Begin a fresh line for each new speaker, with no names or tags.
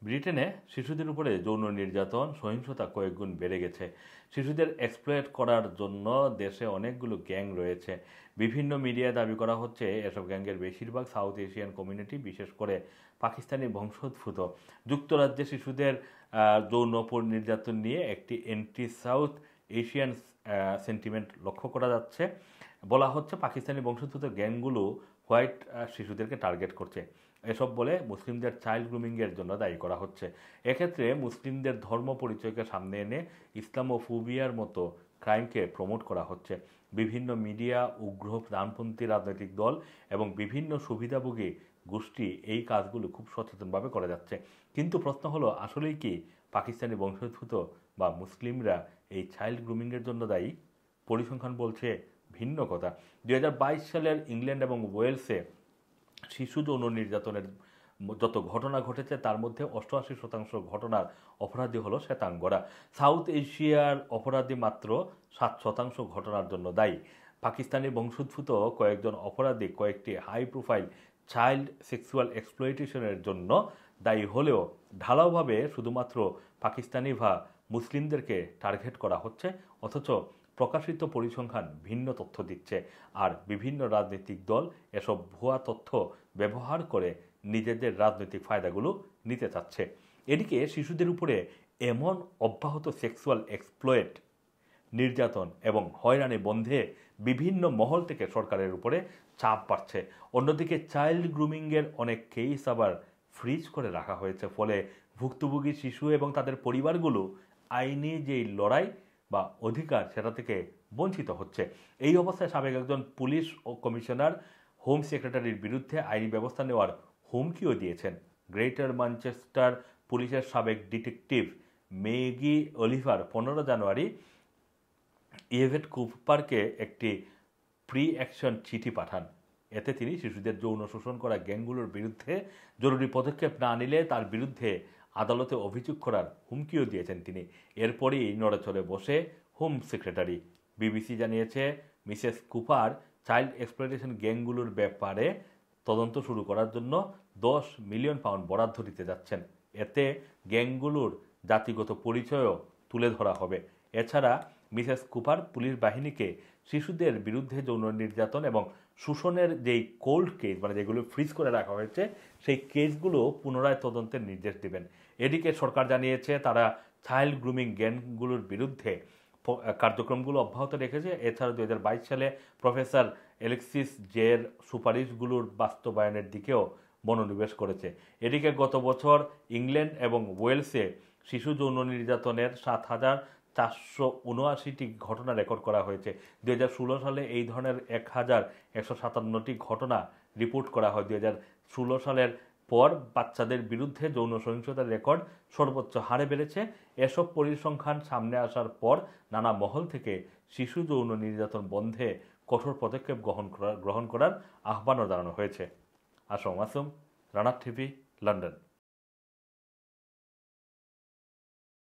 ব্রিটেনে শিশুদের উপরে যৌন নির্যাতন সহিংসতা কয়েকগুণ বেড়ে গেছে। শিশুদের এক্সপ্লয়েট করার জন্য দেশে অনেকগুলো গ্যাং রয়েছে। বিভিন্ন মিডিয়ায় দাবি করা হচ্ছে এসব গ্যাংয়ের বেশিরভাগ সাউথ এশিয়ান কমিউনিটি, বিশেষ করে পাকিস্তানি বংশোদ্ভূত। যুক্তরাজ্যে শিশুদের যৌন নির্যাতন নিয়ে একটি এন্টি সাউথ এশিয়ান সেন্টিমেন্ট লক্ষ্য করা যাচ্ছে। বলা হচ্ছে পাকিস্তানি বংশোদ্ভূত গ্যাংগুলো হোয়াইট শিশুদেরকে টার্গেট করছে। এসব বলে মুসলিমদের চাইল্ড গ্রুমিংয়ের জন্য দায়ী করা হচ্ছে। এক্ষেত্রে মুসলিমদের ধর্ম পরিচয়কে সামনে এনে ইসলামোফোবিয়ার মতো ক্রাইমকে প্রমোট করা হচ্ছে। বিভিন্ন মিডিয়া, উগ্র ডানপন্থী রাজনৈতিক দল এবং বিভিন্ন সুবিধাভোগী গোষ্ঠী এই কাজগুলো খুব সচেতনভাবে করে যাচ্ছে। কিন্তু প্রশ্ন হলো, আসলেই কি পাকিস্তানি বংশোদ্ভূত বা মুসলিমরা এই চাইল্ড গ্রুমিংয়ের জন্য দায়ী? পরিসংখ্যান বলছে ভিন্ন কথা। 2022 সালের ইংল্যান্ড এবং ওয়েলসে শিশু যৌন নির্যাতনের যত ঘটনা ঘটেছে তার মধ্যে 88% ঘটনার অপরাধী হলো শ্বেতাঙ্গরা। সাউথ এশিয়ার অপরাধী মাত্র 7% ঘটনার জন্য দায়ী। পাকিস্তানি বংশোদ্ভূত কয়েকজন অপরাধী কয়েকটি হাই প্রোফাইল চাইল্ড সেক্সুয়াল এক্সপ্লয়টেশনের জন্য দায়ী হলেও ঢালাওভাবে শুধুমাত্র পাকিস্তানি বা মুসলিমদেরকে টার্গেট করা হচ্ছে, অথচ প্রকাশিত পরিসংখ্যান ভিন্ন তথ্য দিচ্ছে। আর বিভিন্ন রাজনৈতিক দল এসব ভুয়া তথ্য ব্যবহার করে নিজেদের রাজনৈতিক ফায়দাগুলো নিতে চাচ্ছে। এদিকে শিশুদের উপরে এমন অব্যাহত সেক্সুয়াল এক্সপ্লয়েট, নির্যাতন এবং হয়রানি বন্ধে বিভিন্ন মহল থেকে সরকারের উপরে চাপ বাড়ছে। অন্যদিকে চাইল্ড গ্রুমিংয়ের অনেক কেস আবার ফ্রিজ করে রাখা হয়েছে, ফলে ভুক্তভোগী শিশু এবং তাদের পরিবারগুলো আইনি যেই লড়াই বা অধিকার সেটা থেকে বঞ্চিত হচ্ছে। এই অবস্থায় সাবেক একজন পুলিশ ও কমিশনার হোম সেক্রেটারির বিরুদ্ধে আইনি ব্যবস্থা নেওয়ার হুমকিও দিয়েছেন। গ্রেটার ম্যানচেস্টার পুলিশের সাবেক ডিটেকটিভ মেগি অলিভার 15 জানুয়ারি ইয়েভেট কুপারকে একটি প্রি অ্যাকশন চিঠি পাঠান। এতে তিনি শিশুদের যৌন শোষণ করা গ্যাংগুলোর বিরুদ্ধে জরুরি পদক্ষেপ না নিলে তার বিরুদ্ধে আদালতে অভিযোগ করার হুমকিও দিয়েছেন তিনি। এরপরই নড়েচড়ে বসে হোম সেক্রেটারি। বিবিসি জানিয়েছে, মিসেস কুপার চাইল্ড এক্সপ্লয়টেশন গ্যাংগুলোর ব্যাপারে তদন্ত শুরু করার জন্য 10 মিলিয়ন পাউন্ড বরাদ্দ দিতে যাচ্ছেন। এতে গ্যাংগুলোর জাতিগত পরিচয়ও তুলে ধরা হবে। এছাড়া মিসেস কুপার পুলিশ বাহিনীকে শিশুদের বিরুদ্ধে যৌন নির্যাতন এবং শোষণের যেই কোল্ড কেস, মানে যেগুলো ফ্রিজ করে রাখা হয়েছে, সেই কেসগুলো পুনরায় তদন্তের নির্দেশ দেবেন। এদিকে সরকার জানিয়েছে তারা চাইল্ড গ্রুমিং গ্যাংগুলোর বিরুদ্ধে কার্যক্রমগুলো অব্যাহত রেখেছে। এছাড়া 2022 সালে প্রফেসর অ্যালেক্সিস জের সুপারিশগুলোর বাস্তবায়নের দিকেও মনোনিবেশ করেছে। এদিকে গত বছর ইংল্যান্ড এবং ওয়েলসে শিশু যৌন নির্যাতনের 7,479টি ঘটনা রেকর্ড করা হয়েছে। 2016 সালে এই ধরনের 1,157টি ঘটনা রিপোর্ট করা হয়। 2016 সালের পর বাচ্চাদের বিরুদ্ধে যৌন সহিংসতার রেকর্ড সর্বোচ্চ হারে বেড়েছে। এসব পরিসংখ্যান সামনে আসার পর নানা মহল থেকে শিশু যৌন নির্যাতন বন্ধে কঠোর পদক্ষেপ গ্রহণ করার আহ্বানও জানানো হয়েছে। Assam Masum, Rana TV, London.